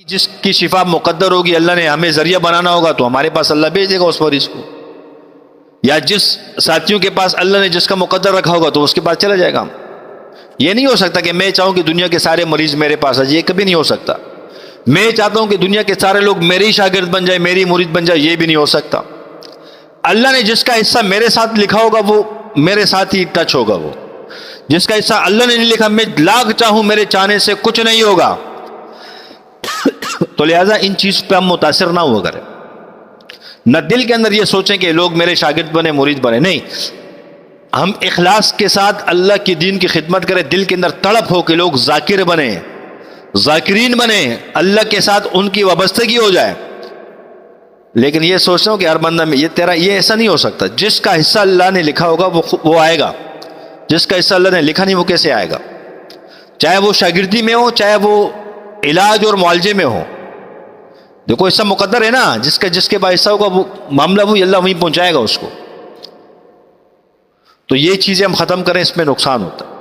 جس کی شفا مقدر ہوگی، اللہ نے ہمیں ذریعہ بنانا ہوگا تو ہمارے پاس اللہ بھیج دے گا اس مریض کو، یا جس ساتھیوں کے پاس اللہ نے جس کا مقدر رکھا ہوگا تو اس کے پاس چلا جائے گا۔ یہ نہیں ہو سکتا کہ میں چاہوں کہ دنیا کے سارے مریض میرے پاس آ جائے، یہ کبھی نہیں ہو سکتا۔ میں چاہتا ہوں کہ دنیا کے سارے لوگ میرے ہی شاگرد بن جائے، میری مرید بن جائے، یہ بھی نہیں ہو سکتا۔ اللہ نے جس کا حصہ میرے ساتھ لکھا ہوگا وہ میرے ساتھ ہی ٹچ ہوگا، وہ جس کا حصہ اللہ نے نہیں لکھا، میں لاکھ چاہوں میرے چاہنے سے کچھ نہیں ہوگا۔ تو لہٰذا ان چیز پہ ہم متاثر نہ ہوا کریں، نہ دل کے اندر یہ سوچیں کہ لوگ میرے شاگرد بنے، مرید بنے، نہیں، ہم اخلاص کے ساتھ اللہ کی دین کی خدمت کریں، دل کے اندر تڑپ ہو کہ لوگ ذاکر بنے، ذاکرین بنے، اللہ کے ساتھ ان کی وابستگی ہو جائے۔ لیکن یہ سوچتا ہوں کہ ہر بندہ میں یہ ایسا نہیں ہو سکتا۔ جس کا حصہ اللہ نے لکھا ہوگا وہ آئے گا، جس کا حصہ اللہ نے لکھا نہیں وہ کیسے آئے گا؟ چاہے وہ شاگردی میں ہو، چاہے وہ علاج اور معالجے میں ہو، دیکھو حصہ مقدر ہے نا، جس کے پاس حصہ ہوگا وہ معاملہ وہی، اللہ وہیں پہنچائے گا اس کو۔ تو یہ چیزیں ہم ختم کریں، اس میں نقصان ہوتا ہے۔